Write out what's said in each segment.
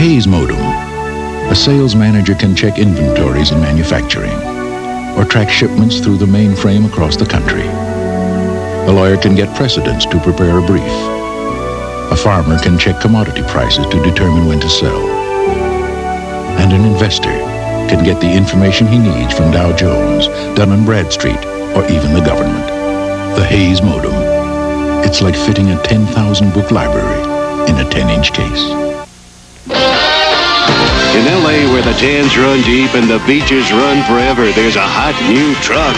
Hayes modem. A sales manager can check inventories in manufacturing or track shipments through the mainframe across the country. A lawyer can get precedents to prepare a brief. A farmer can check commodity prices to determine when to sell. And an investor can get the information he needs from Dow Jones, Dun & Bradstreet, or even the government. The Hayes modem. It's like fitting a 10,000 book library in a 10-inch case. In L.A., where the tans run deep and the beaches run forever, there's a hot new truck.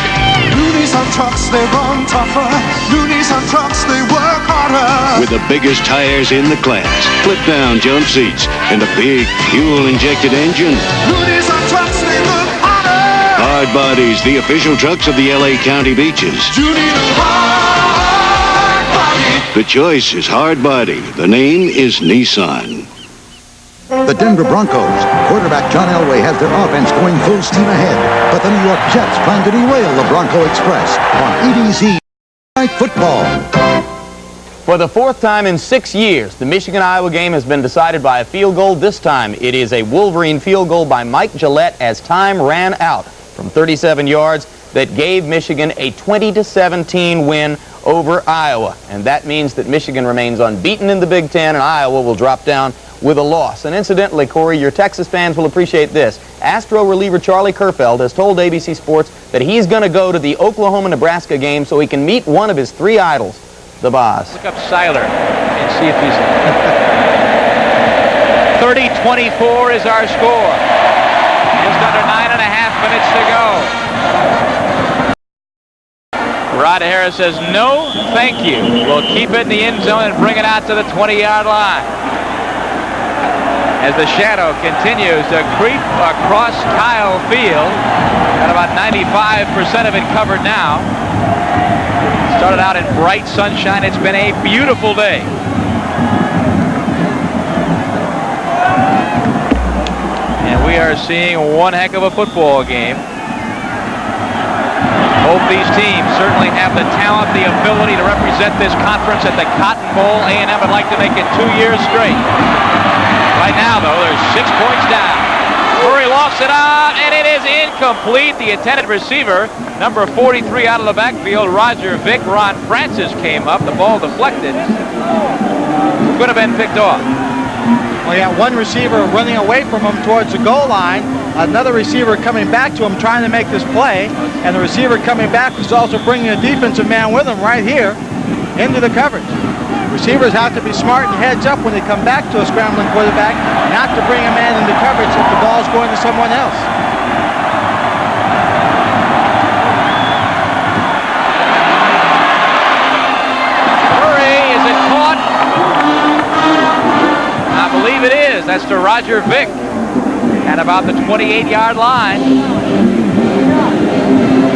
New Nissan trucks, they run tougher. New Nissan trucks, they work harder. With the biggest tires in the class, flip-down jump seats, and a big fuel-injected engine. New Nissan trucks, they look harder. Hard Bodies, the official trucks of the L.A. County beaches. You need a hard body. The choice is Hard Body. The name is Nissan. The Denver Broncos. Quarterback John Elway has their offense going full steam ahead, but the New York Jets plan to derail the Bronco Express on EBC Night Football. For the fourth time in 6 years, the Michigan-Iowa game has been decided by a field goal. This time, it is a Wolverine field goal by Mike Gillette as time ran out from 37 yards that gave Michigan a 20-17 win over Iowa. And that means that Michigan remains unbeaten in the Big Ten, and Iowa will drop down with a loss. And incidentally, Corey, your Texas fans will appreciate this. Astro reliever Charlie Kerfeld has told ABC Sports that he's going to go to the Oklahoma-Nebraska game so he can meet one of his three idols, the Boz. Look up Seiler and see if he's 30-24 is our score. Just under 9.5 minutes to go. Rod Harris says, no, thank you. We'll keep it in the end zone and bring it out to the 20-yard line. As the shadow continues to creep across Kyle Field, got about 95% of it covered now. Started out in bright sunshine. It's been a beautiful day. And we are seeing one heck of a football game. Both these teams certainly have the talent, the ability to represent this conference at the Cotton Bowl. A&M would like to make it 2 years straight. Right now, though, there's 6 points down. Murray lofts it out, and it is incomplete. The intended receiver, number 43 out of the backfield, Roger Vick. Ron Francis came up. The ball deflected. Could have been picked off. Well, you got one receiver running away from him towards the goal line. Another receiver coming back to him trying to make this play. And the receiver coming back was also bringing a defensive man with him right here into the coverage. Receivers have to be smart and heads up when they come back to a scrambling quarterback, not to bring a man into coverage if the ball's going to someone else. Murray, is it caught? I believe it is. That's to Roger Vick at about the 28-yard line.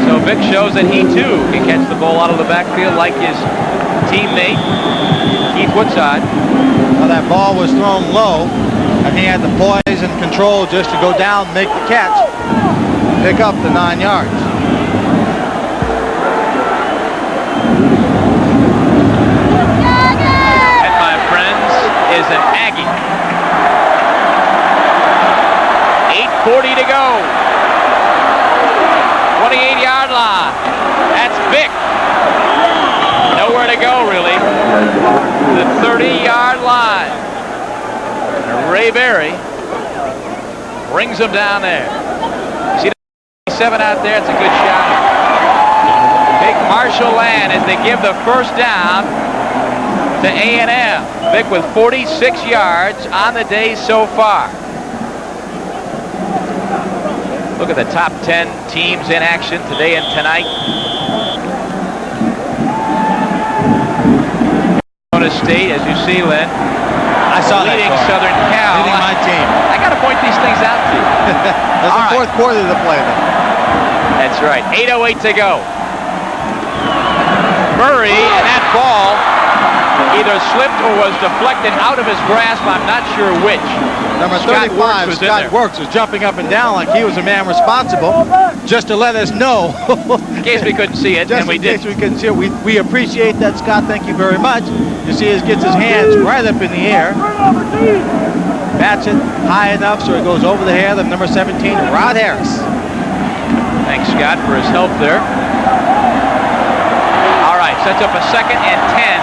So Vick shows that he too can catch the ball out of the backfield like his teammate Keith Woodside. Well, that ball was thrown low, and he had the poise and control just to go down, make the catch, pick up the 9 yards. And my friends, is an Aggie. 8:40 to go. 28-yard line. That's Vick. Nowhere to go, really. The 30-yard line. And Ray Berry brings him down there. See the 7 out there? It's a good shot. Big Marshall Land as they give the first down to A&M. Vick with 46 yards on the day so far. Look at the top 10 teams in action today and tonight. State, as you see, Lynn. I saw that leading call. Southern Cal. Leading my team. I got to point these things out to you. There's a fourth quarter to play then. That's right. 8:08 to go. Murray, and that ball either slipped or was deflected out of his grasp. I'm not sure which. Number 35, Scott Works, was jumping up and down like he was a man responsible, just to let us know. In case we couldn't see it, and we did. In case we couldn't see it. We appreciate that, Scott. Thank you very much. You see, he gets his hands right up in the air. bats it high enough so it goes over the head of number 17, Rod Harris. Thanks, Scott, for his help there. All right, sets up a 2nd and 10.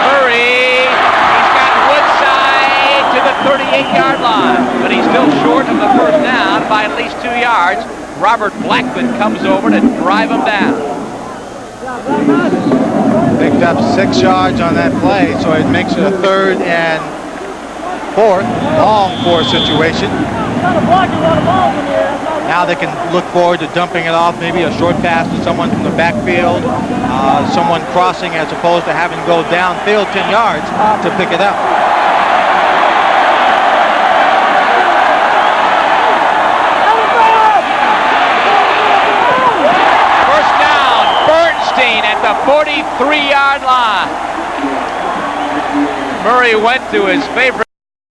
Murray, he's got Woodside to the 38-yard line, but he's still short of the first down by at least 2 yards. Robert Blackman comes over to drive him down. Picked up 6 yards on that play, so it makes it a 3rd and 4th, long 4 situation. Now they can look forward to dumping it off, maybe a short pass to someone from the backfield, someone crossing as opposed to having to go downfield 10 yards to pick it up. First down, Bernstein at the 43-yard line. Murray went to his favorite,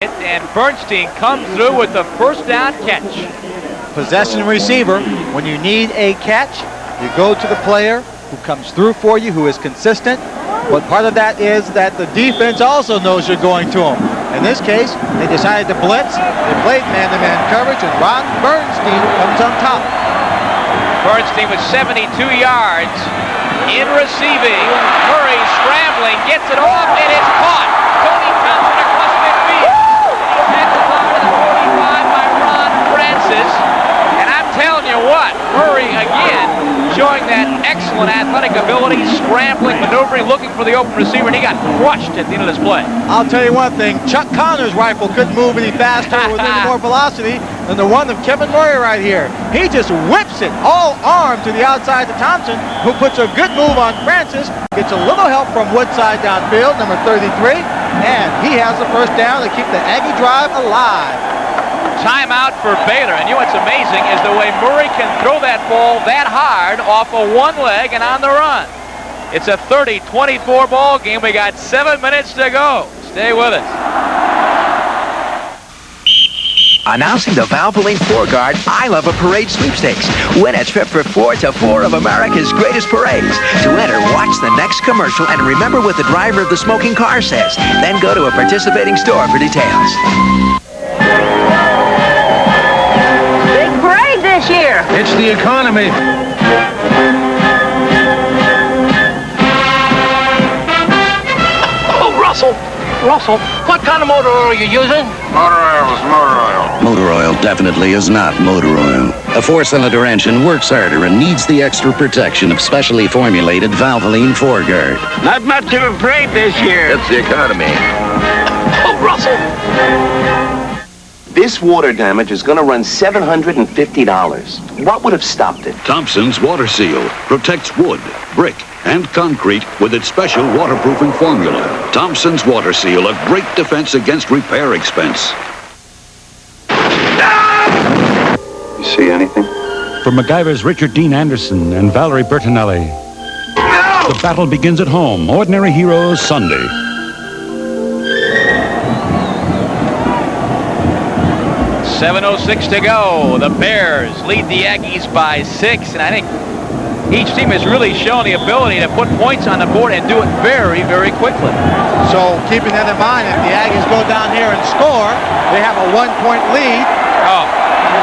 and Bernstein comes through with the first down catch. Possession receiver, when you need a catch, you go to the player who comes through for you, who is consistent. But part of that is that the defense also knows you're going to him. In this case, they decided to blitz. They played man-to-man coverage, and Ron Bernstein comes on top. Bernstein with 72 yards in receiving. Murray scrambling, gets it off, and it's caught. Tony Thompson across midfield. He's tackled out to the 45 by Ron Francis. And I'm telling you what, Murray again showing that excellent athletic ability, scrambling, maneuvering, looking for the open receiver, and he got crushed at the end of this play. I'll tell you one thing, Chuck Connor's rifle couldn't move any faster with any more velocity than the one of Kevin Murray right here. He just whips it all arm to the outside to Thompson, who puts a good move on Francis, gets a little help from Woodside downfield, number 33, and he has the first down to keep the Aggie drive alive. Timeout for Baylor, and you know what's amazing is the way Murray can throw that ball that hard off of one leg and on the run. It's a 30-24 ball game. We got 7 minutes to go. Stay with us. Announcing the Valvoline 4-Guard I Love a Parade sweepstakes. Win a trip for 4 to 4 of America's greatest parades. To enter, watch the next commercial and remember what the driver of the smoking car says. Then go to a participating store for details. Big parade this year. It's the economy. Oh, Russell, what kind of motor oil are you using? Motor oil is motor oil. Motor oil definitely is not motor oil. A 4-cylinder engine works harder and needs the extra protection of specially formulated Valvoline 4-Guard. Not much of a parade this year. It's the economy. Oh, Russell. This water damage is going to run $750. What would have stopped it? Thompson's Water Seal protects wood, brick, and concrete with its special waterproofing formula. Thompson's Water Seal, a great defense against repair expense. You see anything? For MacGyver's Richard Dean Anderson and Valerie Bertinelli. No! The battle begins at home. Ordinary Heroes Sunday. .706 to go. The Bears lead the Aggies by 6, and I think each team has really shown the ability to put points on the board and do it very, very quickly. So keeping that in mind, if the Aggies go down here and score, they have a 1-point lead. Oh.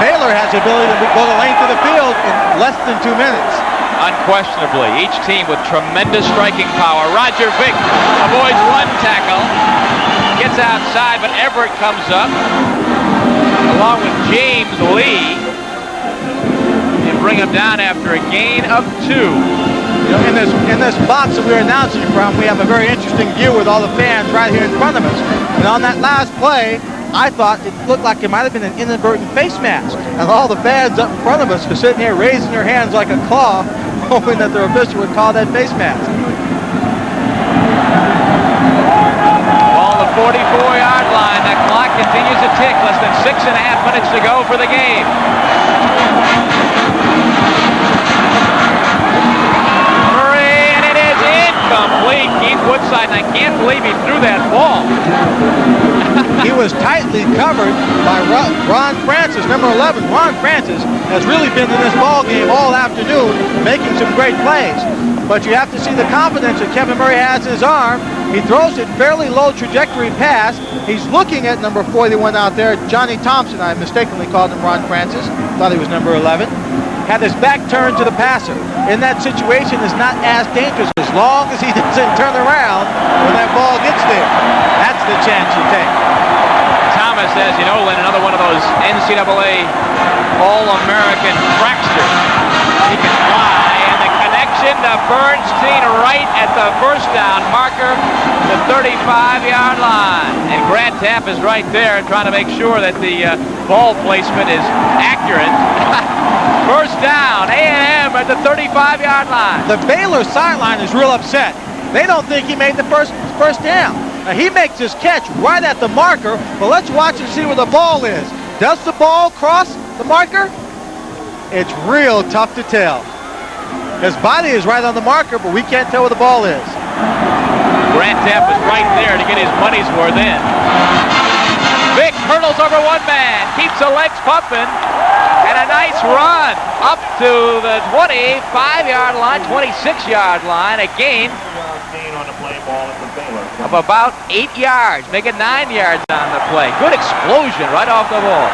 Baylor has the ability to go the length of the field in less than 2 minutes. Unquestionably, each team with tremendous striking power. Roger Vick avoids one tackle, gets outside, but Everett comes up, along with James Lee, and bring him down after a gain of 2. You know, in this box that we're announcing from, we have a very interesting view with all the fans right here in front of us. And on that last play, I thought it looked like it might have been an inadvertent face mask. And all the fans up in front of us were sitting here raising their hands like a claw, hoping that their official would call that face mask. Ball the 44-yard line. The clock continues to tick. Less than 6.5 minutes to go for the game. Murray, and it is incomplete. Keith Woodside, and I can't believe he threw that ball. He was tightly covered by Ron Francis, number 11. Ron Francis has really been in this ball game all afternoon, making some great plays. but you have to see the confidence that Kevin Murray has in his arm. He throws it fairly low trajectory pass. He's looking at number 41 out there, Johnny Thompson. I mistakenly called him Ron Francis. Thought he was number 11. Had his back turned to the passer. In that situation, is not as dangerous as long as he doesn't turn around when that ball gets there. That's the chance you take. Thomas says, you know, Lynn, another one of those NCAA All-American tracksters. He can fly, and the connection to Bernstein right at the first down marker, the 35-yard line. And Grant Tapp is right there trying to make sure that the ball placement is accurate. First down, A&M at the 35-yard line. The Baylor sideline is real upset. They don't think he made the first down. Now, he makes his catch right at the marker, but let's watch and see where the ball is. Does the ball cross the marker? It's real tough to tell. His body is right on the marker, but we can't tell where the ball is. Grant Tapp is right there to get his money's worth in. Vick hurdles over one man, keeps the legs pumping, and a nice run up to the 25-yard line, 26-yard line, a gain of about 8 yards, make it 9 yards on the play. Good explosion right off the ball.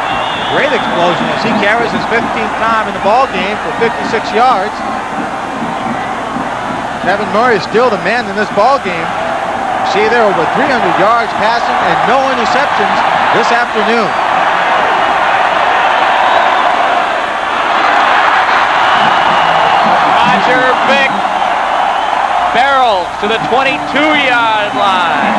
Great explosion as he carries his 15th time in the ball game for 56 yards. Kevin Murray is still the man in this ball game. See there, over 300 yards passing and no interceptions this afternoon. Roger Vick barrels to the 22-yard line.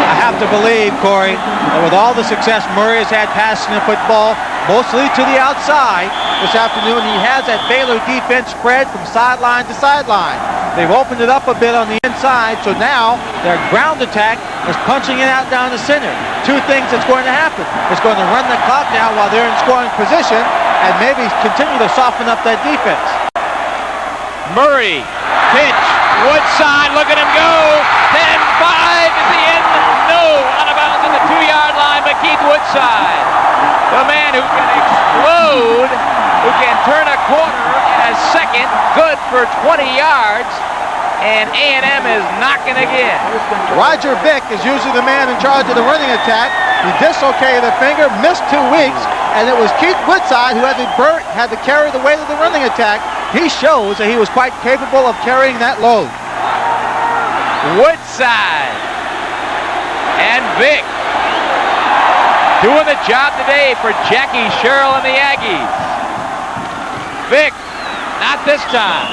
I have to believe, Corey, that with all the success Murray has had passing the football, mostly to the outside this afternoon, he has that Baylor defense spread from sideline to sideline. They've opened it up a bit on the inside, so now their ground attack is punching it out down the center. Two things that's going to happen. It's going to run the clock down while they're in scoring position and maybe continue to soften up that defense. Murray, pitch, Woodside, look at him go. 10-5, is he in? No, out of bounds at the 2-yard line, but Keith Woodside, the man who can explode, who can turn a corner in a second, good for 20 yards, and A&M is knocking again. Roger Vick is usually the man in charge of the running attack. He dislocated a finger, missed 2 weeks, and it was Keith Woodside who had to carry the weight of the running attack. He shows that he was quite capable of carrying that load. Woodside and Vick doing the job today for Jackie Sherrill and the Aggies. Vick, not this time.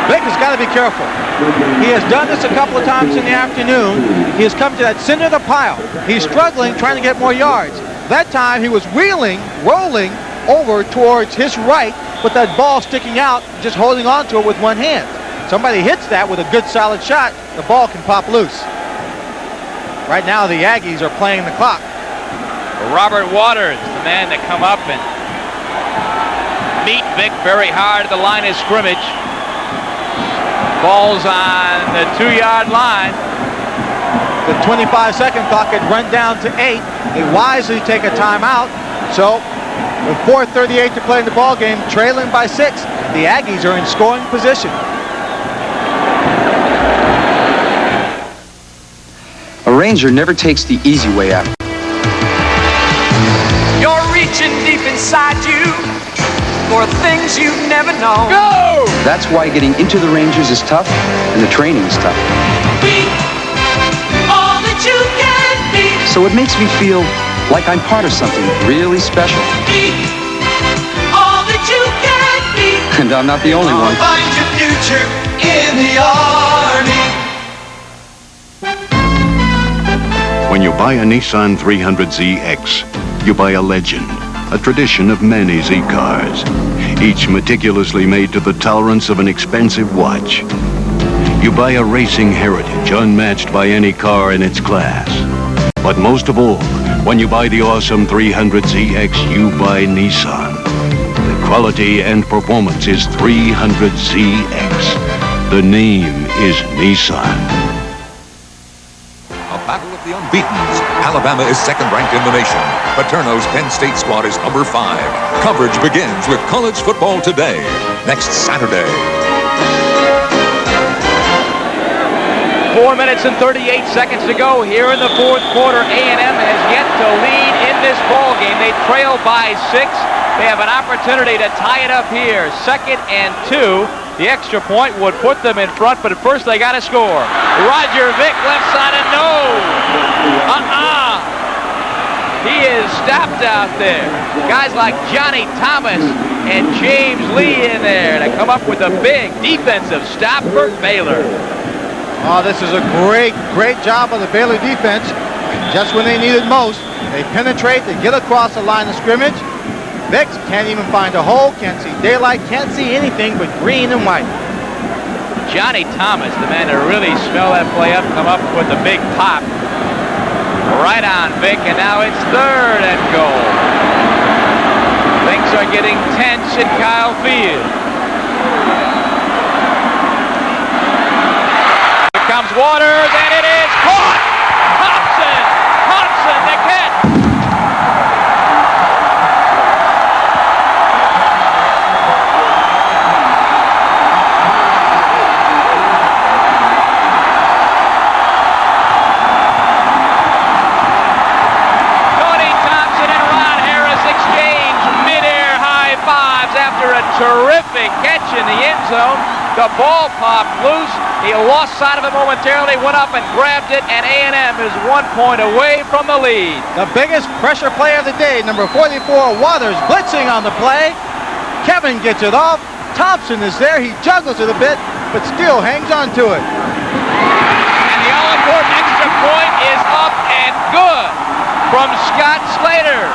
Vick has got to be careful. He has done this a couple of times in the afternoon. He has come to that center of the pile. He's struggling, trying to get more yards. That time he was wheeling, rolling over towards his right with that ball sticking out, just holding on to it with one hand. Somebody hits that with a good solid shot, the ball can pop loose. Right now the Aggies are playing the clock. Robert Waters, the man to come up and meet Vick very hard at the line of scrimmage. Ball's on the 2-yard line. The 25-second clock had run down to 8. They wisely take a timeout. So with 4:38 to play in the ball game, trailing by 6, the Aggies are in scoring position. A Ranger never takes the easy way out. You're reaching deep inside you for things you've never known. Go! That's why getting into the Rangers is tough and the training is tough. Be all that you can be. So it makes me feel like I'm part of something really special. Be all that you can be. And I'm not the only one. Find your future in the Army. When you buy a Nissan 300ZX, you buy a legend, a tradition of many Z cars, each meticulously made to the tolerance of an expensive watch. You buy a racing heritage unmatched by any car in its class. But most of all, when you buy the awesome 300ZX, you buy Nissan. The quality and performance is 300ZX. The name is Nissan. A battle of The unbeatens. Alabama is second-ranked in the nation. Paterno's Penn State squad is number 5. Coverage begins with College Football Today, next Saturday. 4 minutes and 38 seconds to go here in the fourth quarter. A&M has yet to lead in this ball game. They trail by 6. They have an opportunity to tie it up here. 2nd and 2. The extra point would put them in front, but at first they got to score. Roger Vick, left side, and no. He is stopped out there. Guys like Johnny Thomas and James Lee in there to come up with a big defensive stop for Baylor. Oh, this is a great job of the Baylor defense. Just when they need it most, they penetrate, they get across the line of scrimmage. Vick can't even find a hole, can't see daylight, can't see anything but green and white. Johnny Thomas, the man to really smell that play up, come up with a big pop. Right on Vick, and now it's 3rd and goal. Things are getting tense in Kyle Field. Here comes Waters, and it is caught! Thompson, the catch! Terrific catch in the end zone. The ball popped loose. He lost sight of it momentarily, went up and grabbed it, and A&M is 1 point away from the lead. The biggest pressure play of the day, number 44, Waters, blitzing on the play. Kevin gets it off. Thompson is there. He juggles it a bit, but still hangs on to it. And the all-important extra point is up and good from Scott Slater.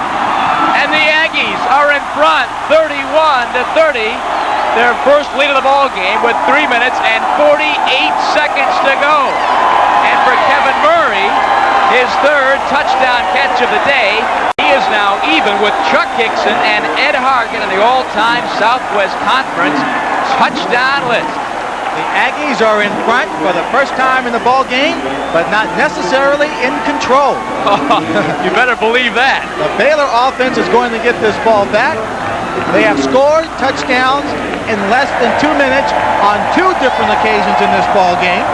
And the Aggies are in front, 31-30. Their first lead of the ball game with 3 minutes and 48 seconds to go. And for Kevin Murray, his 3rd touchdown catch of the day, he is now even with Chuck Hickson and Ed Hargan in the all-time Southwest Conference touchdown list. The Aggies are in front for the first time in the ball game, but not necessarily in control. You better believe that. The Baylor offense is going to get this ball back. They have scored touchdowns in less than 2 minutes on 2 different occasions in this ball game,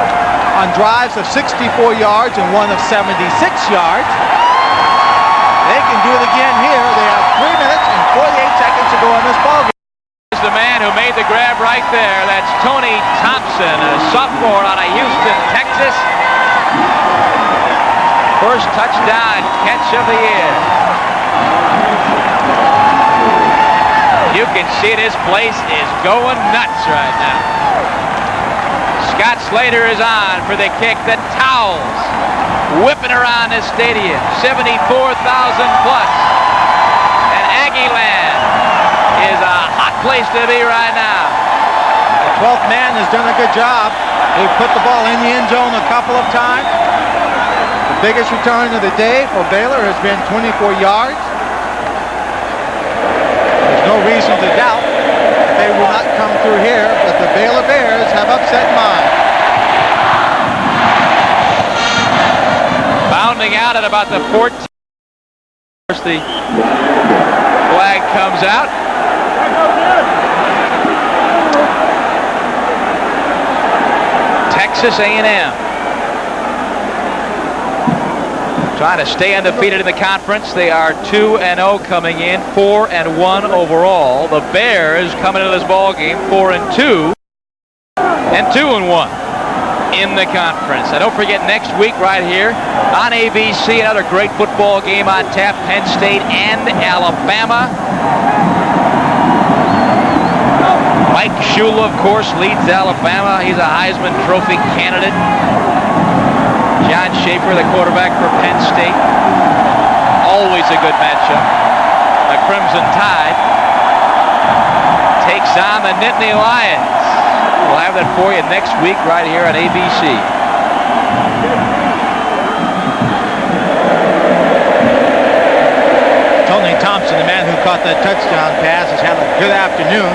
on drives of 64 yards and one of 76 yards. They can do it again here. They have 3 minutes and 48 seconds to go in this ball game. The man who made the grab right there, that's Tony Thompson, a sophomore out of Houston, Texas. First touchdown catch of the year. You can see this place is going nuts right now. Scott Slater is on for the kick. The towels whipping around this stadium, 74,000 plus. And Aggie Land is a hot place to be right now. The 12th man has done a good job. He put the ball in the end zone a couple of times. The biggest return of the day for Baylor has been 24 yards. There's no reason to doubt that they will not come through here, but the Baylor Bears have upset mine. Bounding out at about the 14. The flag comes out. Texas A&M trying to stay undefeated in the conference. They are 2-0 coming in, 4-1 overall. The Bears coming into this ball game 4-2 and 2-1 in the conference. And don't forget, next week right here on ABC, another great football game on tap. Penn State and Alabama. Mike Shula, of course, leads Alabama. He's a Heisman Trophy candidate. John Schaefer, the quarterback for Penn State. Always a good matchup. The Crimson Tide takes on the Nittany Lions. We'll have that for you next week right here on ABC. Tony Thompson, the man who caught that touchdown pass, has had a good afternoon.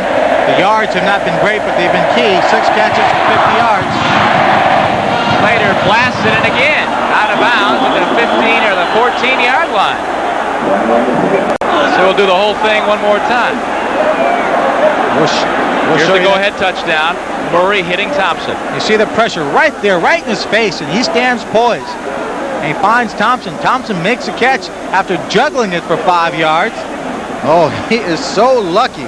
The yards have not been great, but they've been key. 6 catches for 50 yards. Slater blasted it again. Out of bounds at the 15 or the 14-yard line. So we'll do the whole thing one more time. Here's the go-ahead touchdown. Murray hitting Thompson. You see the pressure right there, right in his face, and he stands poised. And he finds Thompson. Thompson makes a catch after juggling it for 5 yards. Oh, he is so lucky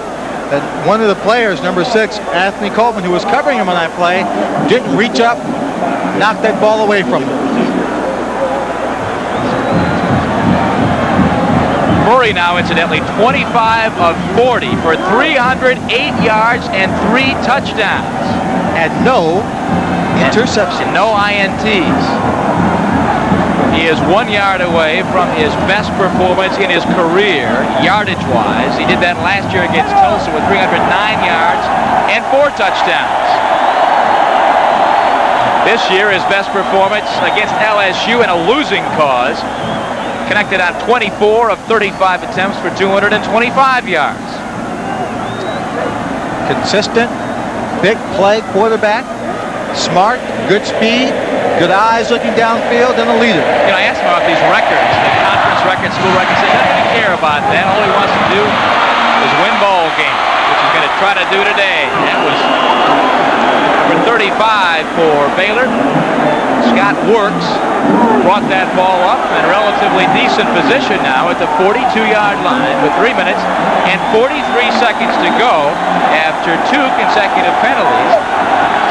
that one of the players, number 6, Anthony Coleman, who was covering him on that play, didn't reach up, knock that ball away from him. Murray now, incidentally, 25 of 40 for 308 yards and 3 touchdowns. And no interceptions. No INTs. He is 1 yard away from his best performance in his career, yardage-wise. He did that last year against Tulsa with 309 yards and 4 touchdowns. This year, his best performance against LSU in a losing cause. Connected on 24 of 35 attempts for 225 yards. Consistent, big play quarterback, smart, good speed, good eyes looking downfield, and a leader. You know, I asked him about these records, the conference records, school records. He doesn't really care about that. All he wants to do is win ball games, which he's going to try to do today. That was number 35 for Baylor. Scott Works brought that ball up in relatively decent position now at the 42-yard line with 3 minutes and 43 seconds to go after 2 consecutive penalties.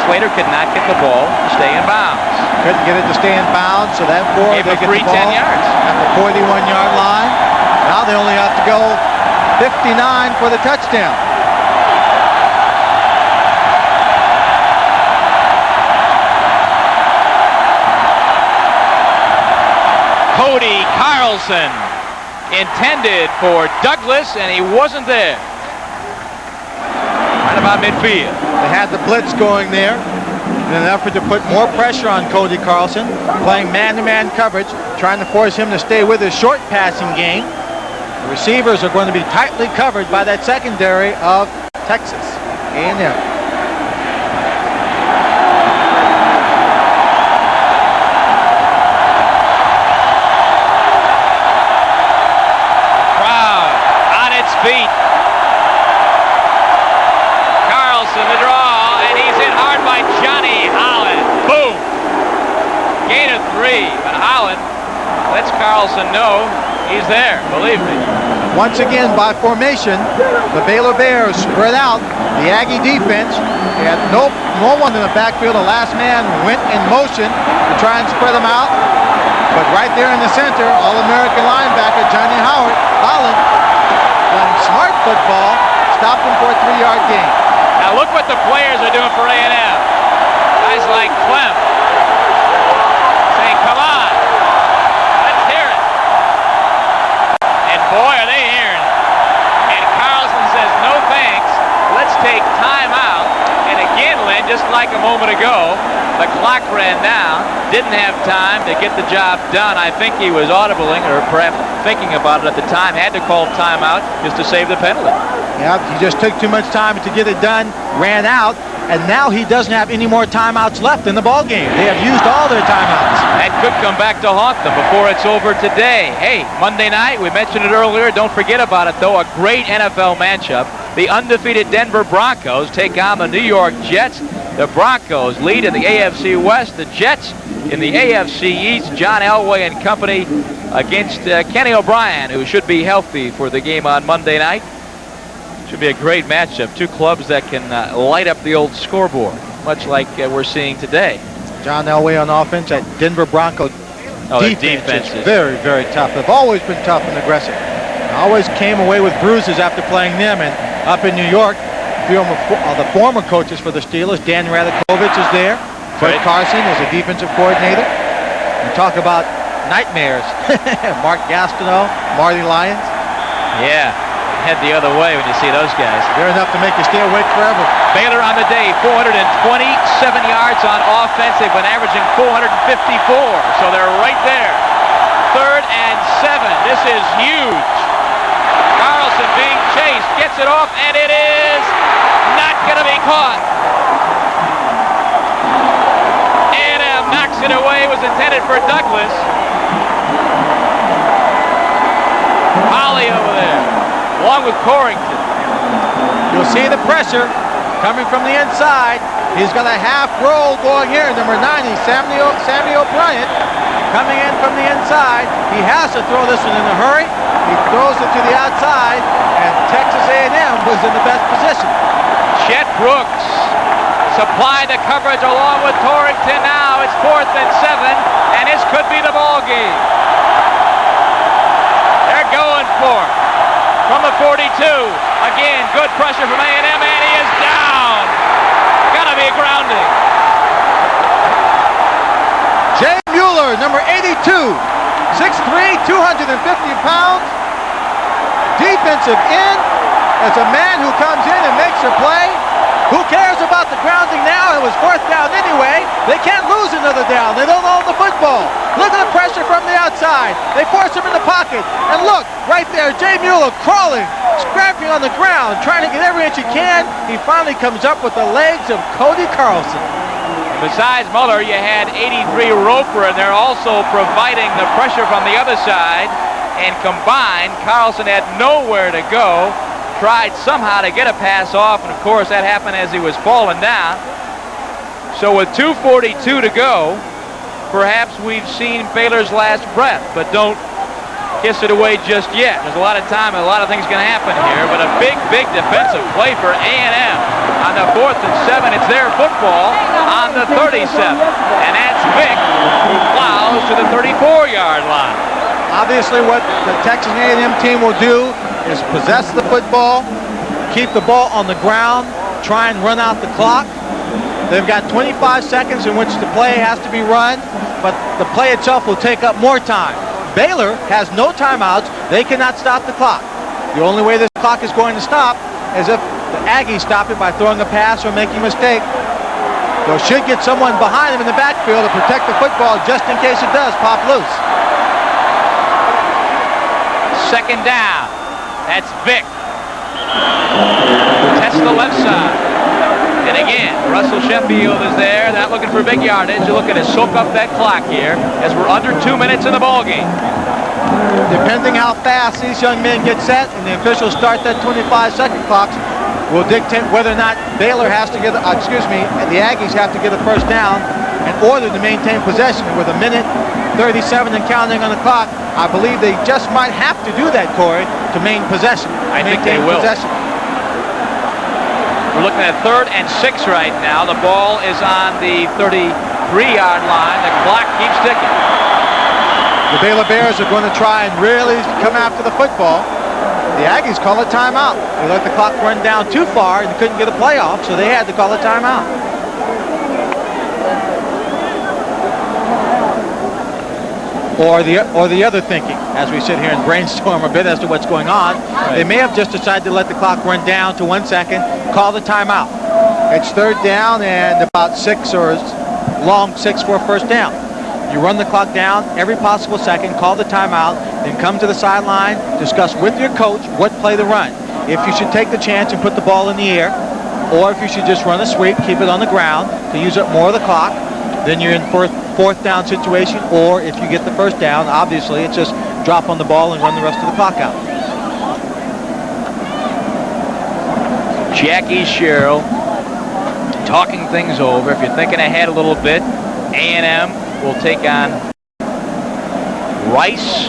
Slater could not get the ball to stay in bounds. Couldn't get it to stay in bounds, so that gave him free 10 yards at the 41-yard line. Now they only have to go 59 for the touchdown. Cody Carlson intended for Douglas, and he wasn't there. Right about midfield. They had the blitz going there in an effort to put more pressure on Cody Carlson, playing man-to-man coverage, trying to force him to stay with his short passing game. The receivers are going to be tightly covered by that secondary of Texas A&M. Feet. Carlson the draw, and he's hit hard by Johnny Holland. Boom! Gain of 3, but Holland lets Carlson know he's there, believe me. Once again, by formation, the Baylor Bears spread out. The Aggie defense, they had no one in the backfield. The last man went in motion to try and spread them out. But right there in the center, All-American linebacker Johnny Holland, playing smart football, stopped him for a 3-yard gain. Now look what the players are doing for A&M. Guys like Clem saying, come on, let's hear it. And boy, are they hearing it. And Carlson says, no thanks, let's take time out. And again, Lynn, just like a moment ago, the clock ran down, didn't have time to get the job done. I think he was audibling or perhaps thinking about it at the time, had to call timeout just to save the penalty. Yeah, he just took too much time to get it done, ran out, and now he doesn't have any more timeouts left in the ball game. They have used all their timeouts. That could come back to haunt them before it's over today. Hey, Monday night, we mentioned it earlier. Don't forget about it, though. A great NFL matchup. The undefeated Denver Broncos take on the New York Jets. The Broncos lead in the AFC West. The Jets in the AFC East. John Elway and company against Kenny O'Brien, who should be healthy for the game on Monday night. Should be a great matchup. Two clubs that can light up the old scoreboard, much like we're seeing today. John Elway on offense. That Denver Broncos defense is very, very tough. They've always been tough and aggressive. Always came away with bruises after playing them. And up in New York, the former coaches for the Steelers, Dan Radakovich is there. Fred Carson is a defensive coordinator. You talk about nightmares. Mark Gastineau, Marty Lyons. Yeah, head the other way when you see those guys. They're enough to make you stay awake forever. Baylor on the day, 427 yards on offense. They've been averaging 454, so they're right there. 3rd and 7. This is huge. Carlson being chased, gets it off, and it is not going to be caught. A&M knocks intended for Douglas. Holly over there, along with Corrington. You'll see the pressure coming from the inside. He's got a half roll going here. Number 90, Samuel Bryant, coming in from the inside. He has to throw this one in a hurry. He throws it to the outside, and Texas A&M was in the best position. Chet Brooks supply the coverage along with Torrington. Now it's 4th and 7, and this could be the ball game. They're going for it from the 42. Again, good pressure from A&M, and he is down. Gotta be a grounding. Jay Mueller, number 82, 6'3", 250 pounds. Defensive end. It's a man who comes in and makes a play. Who cares about the grounding now? It was 4th down anyway. They can't lose another down. They don't own the football. Look at the pressure from the outside. They force him in the pocket. And look, right there, Jay Mueller crawling, scrapping on the ground, trying to get every inch he can. He finally comes up with the legs of Cody Carlson. Besides Muller, you had 83 Roper, and they're also providing the pressure from the other side. And combined, Carlson had nowhere to go. Tried somehow to get a pass off, and of course that happened as he was falling down. So with 2:42 to go, perhaps we've seen Baylor's last breath, but don't kiss it away just yet. There's a lot of time and a lot of things going to happen here, but a big defensive play for A&M on the 4th and 7. It's their football on the 37, and that's Vick, who plows to the 34-yard line. Obviously what the Texas A&M team will do is possess the football, keep the ball on the ground, try and run out the clock. They've got 25 seconds in which the play has to be run, but the play itself will take up more time. Baylor has no timeouts. They cannot stop the clock. The only way this clock is going to stop is if the Aggies stop it by throwing a pass or making a mistake. They should get someone behind them in the backfield to protect the football just in case it does pop loose. 2nd down. That's Vick. Test the left side. And again, Russell Sheffield is there. Not looking for big yardage. They're looking to soak up that clock here as we're under 2 minutes in the ball game. Depending how fast these young men get set and the officials start that 25-second clock will dictate whether or not Baylor has to get, the Aggies have to get a first down in order to maintain possession. With a minute 37 and counting on the clock, I believe they just might have to do that, Corey, to maintain possession. I think they will. We're looking at 3rd and 6 right now. The ball is on the 33-yard line. The clock keeps ticking. The Baylor Bears are going to try and really come after the football. The Aggies call a timeout. They let the clock run down too far and couldn't get a play off, so they had to call a timeout. Or the other thinking, as we sit here and brainstorm a bit as to what's going on, they may have just decided to let the clock run down to 1 second, call the timeout. It's 3rd down and about 6 for a first down. You run the clock down every possible second, call the timeout, then come to the sideline, discuss with your coach what play to run. If you should take the chance and put the ball in the air, or if you should just run a sweep, keep it on the ground to use up more of the clock, then you're in 4th down situation, or if you get the first down, obviously it's just drop on the ball and run the rest of the clock out. Jackie Sherrill talking things over. If you're thinking ahead a little bit, A&M will take on Rice.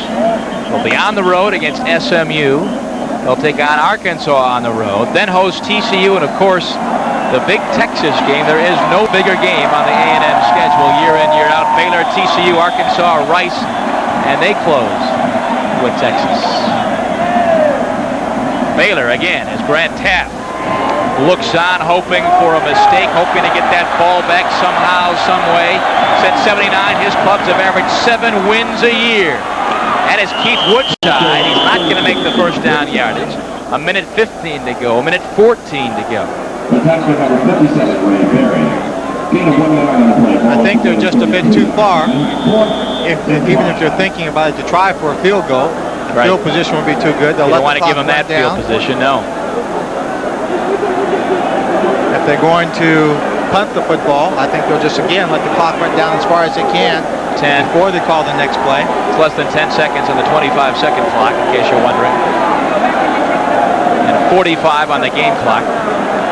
They'll be on the road against SMU. They'll take on Arkansas on the road, then host TCU, and of course the big Texas game. There is no bigger game on the A&M schedule year in, year out. Baylor, TCU, Arkansas, Rice, and they close with Texas. Baylor again as Grant Taft looks on, hoping for a mistake, hoping to get that ball back somehow, some way. Since '79, his clubs have averaged 7 wins a year. That is Keith Woodside. He's not going to make the first down yardage. A minute 15 to go, a minute 14 to go. I think they're just a bit too far. Even if they're thinking about it to try for a field goal, the field position would be too good. They'll don't want to give them that field position, no. If they're going to punt the football, I think they'll just again let the clock run down as far as they can 10. Before they call the next play. It's less than 10 seconds on the 25-second clock, in case you're wondering. And 45 on the game clock.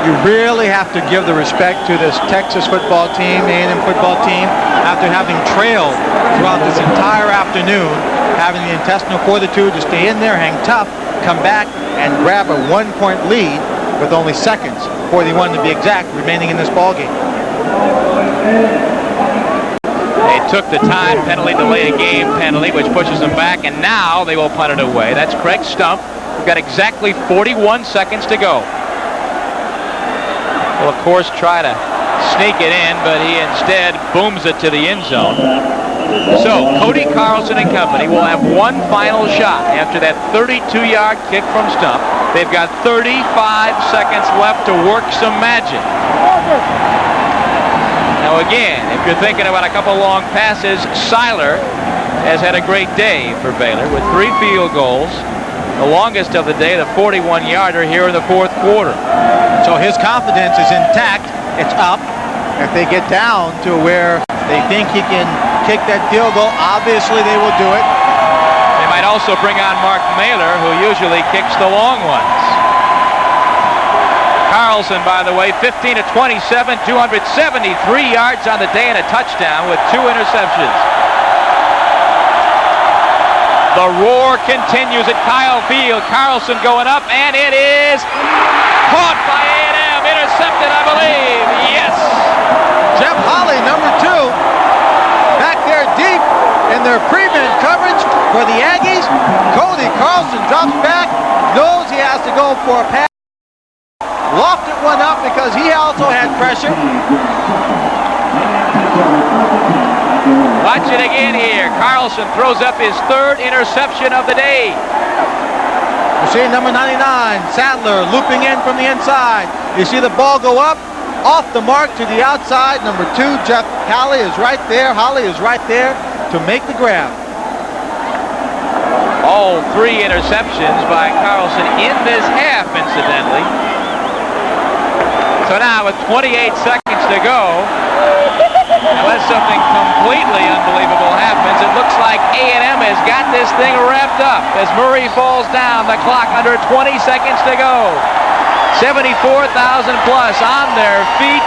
You really have to give the respect to this Texas football team, A&M football team, after having trailed throughout this entire afternoon, having the intestinal fortitude to stay in there, hang tough, come back, and grab a 1-point lead with only seconds, 41 to be exact, remaining in this ball game. They took the time penalty, delay a game penalty, which pushes them back, and now they will punt it away. That's Craig Stump. We've got exactly 41 seconds to go. Will, of course, try to sneak it in, but he instead booms it to the end zone. So, Cody Carlson and company will have one final shot after that 32-yard kick from Stump. They've got 35 seconds left to work some magic. Now, again, if you're thinking about a couple long passes, Seiler has had a great day for Baylor with 3 field goals. The longest of the day, the 41-yarder here in the fourth quarter. So his confidence is intact. It's up. If they get down to where they think he can kick that field goal, obviously they will do it. They might also bring on Mark Mailer, who usually kicks the long ones. Carlson, by the way, 15 of 27, 273 yards on the day and a touchdown with 2 interceptions. The roar continues at Kyle Field. Carlson going up, and it is caught by A&M. Intercepted, I believe. Yes. Jeff Holley, number 2, back there deep in their prevent coverage for the Aggies. Cody Carlson drops back, knows he has to go for a pass. Lofted one up because he also had pressure. Watch it again here. Carlson throws up his 3rd interception of the day. You see number 99, Sadler, looping in from the inside. You see the ball go up, off the mark to the outside. Number 2, Jeff Holley is right there. Holley is right there to make the grab. All 3 interceptions by Carlson in this half, incidentally. So now with 28 seconds to go, unless something completely unbelievable happens, it looks like A&M has got this thing wrapped up as Murray falls down the clock under 20 seconds to go. 74,000 plus on their feet,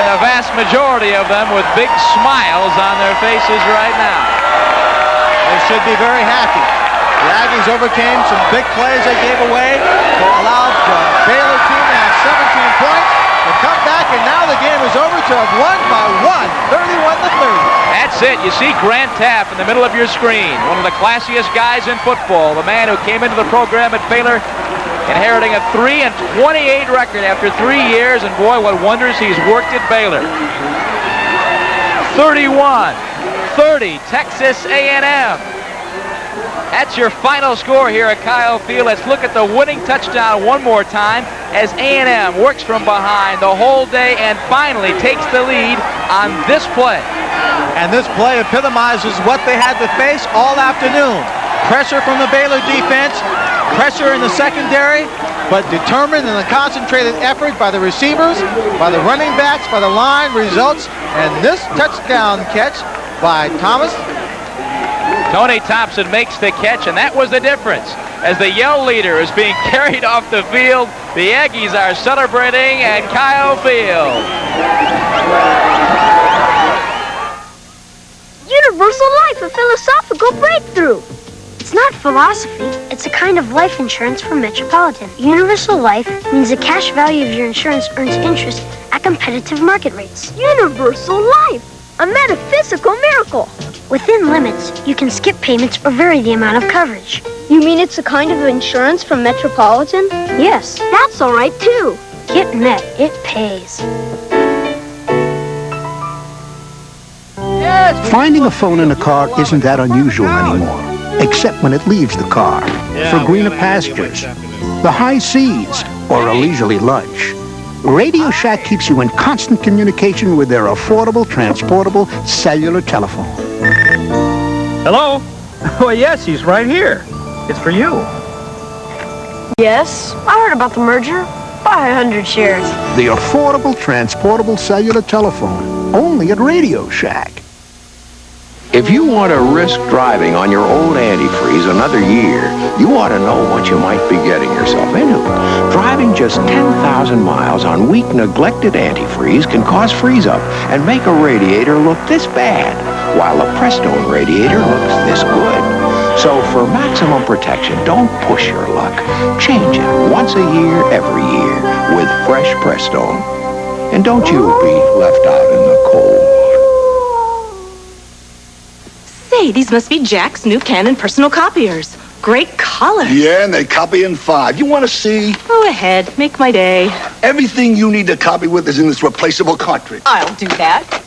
and the vast majority of them with big smiles on their faces right now. They should be very happy. The Aggies overcame some big plays they gave away to allow the Baylor team to have 17 points. They come back, and now the game is over to have won by 31-30. That's it. You see Grant Taft in the middle of your screen, one of the classiest guys in football, the man who came into the program at Baylor inheriting a 3-28 record after 3 years, and boy, what wonders he's worked at Baylor. 31-30, Texas A&M. That's your final score here at Kyle Field. Let's look at the winning touchdown one more time as A&M works from behind the whole day and finally takes the lead on this play. And this play epitomizes what they had to face all afternoon. Pressure from the Baylor defense, pressure in the secondary, but determined and a concentrated effort by the receivers, by the running backs, by the line results, and this touchdown catch by Thomas. Tony Thompson makes the catch, and that was the difference. As the yell leader is being carried off the field, the Aggies are celebrating at Kyle Field. Universal Life, a philosophical breakthrough. It's not philosophy, it's a kind of life insurance from Metropolitan. Universal Life means the cash value of your insurance earns interest at competitive market rates. Universal Life, a metaphysical miracle. Within limits, you can skip payments or vary the amount of coverage. You mean it's a kind of insurance from Metropolitan? Yes. That's all right, too. Get Met. It pays. Finding a phone in a car isn't that unusual anymore, except when it leaves the car, for greener pastures, the high seas, or a leisurely lunch. Radio Shack keeps you in constant communication with their affordable, transportable cellular telephone. Hello? Oh, yes, he's right here. It's for you. Yes, I heard about the merger. Buy 100 shares. The affordable, transportable cellular telephone, only at Radio Shack. If you want to risk driving on your old antifreeze another year, you ought to know what you might be getting yourself into. Driving just 10,000 miles on weak, neglected antifreeze can cause freeze-up and make a radiator look this bad, while a Prestone radiator looks this good. So for maximum protection, don't push your luck. Change it once a year, every year, with fresh Prestone. And don't you be left out in the cold. Say, these must be Jack's new Canon personal copiers. Great colors. Yeah, and they copy in 5. You want to see? Go ahead, make my day. Everything you need to copy with is in this replaceable cartridge. I'll do that.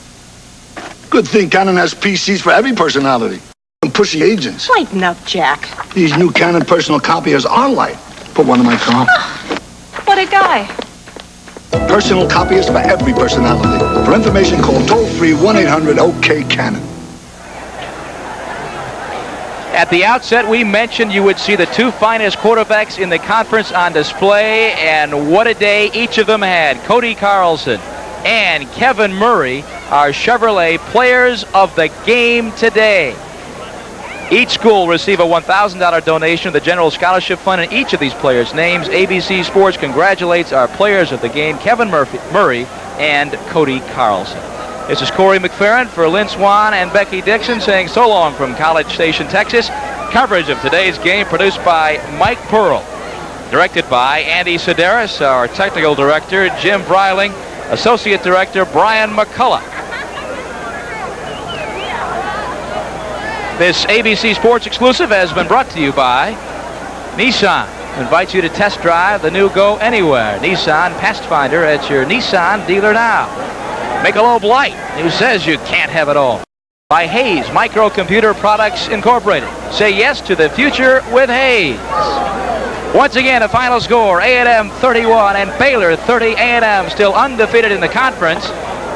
Good thing Canon has PCs for every personality. And pushy agents. Lighten up, Jack. These new Canon personal copiers are light. Put one in my car. What a guy. Personal copiers for every personality. For information, call toll-free 1-800-OK-CANON. At the outset, we mentioned you would see the two finest quarterbacks in the conference on display, and what a day each of them had. Cody Carlson and Kevin Murray are Chevrolet Players of the Game today. Each school will receive a $1,000 donation to the General Scholarship Fund, and each of these players' names. ABC Sports congratulates our Players of the Game, Kevin Murray and Cody Carlson. This is Corey McFerrin for Lynn Swan and Becky Dixon saying so long from College Station, Texas. Coverage of today's game produced by Mike Pearl. Directed by Andy Sedaris, our technical director, Jim Breiling, associate director, Brian McCullough. This ABC Sports exclusive has been brought to you by Nissan. Invites you to test drive the new Go Anywhere Nissan Pathfinder at your Nissan dealer now. Michelob Light, who says you can't have it all. By Hayes Microcomputer Products Incorporated. Say yes to the future with Hayes. Once again, a final score, A&M 31 and Baylor 30. A&M still undefeated in the conference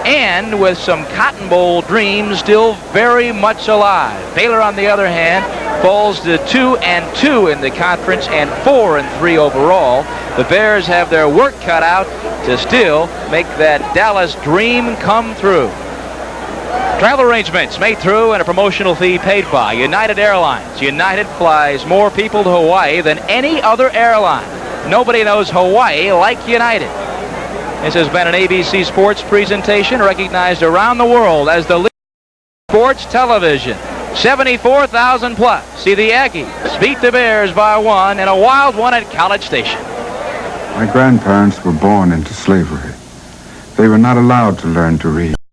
and with some Cotton Bowl dreams still very much alive. Baylor, on the other hand, falls to 2-2 in the conference and 4-3 overall. The Bears have their work cut out to still make that Dallas dream come through. Travel arrangements made through and a promotional fee paid by United Airlines. United flies more people to Hawaii than any other airline. Nobody knows Hawaii like United. This has been an ABC Sports presentation recognized around the world as the leader of sports television. 74,000 plus. See the Aggies beat the Bears by 1 in a wild one at College Station. My grandparents were born into slavery. They were not allowed to learn to read.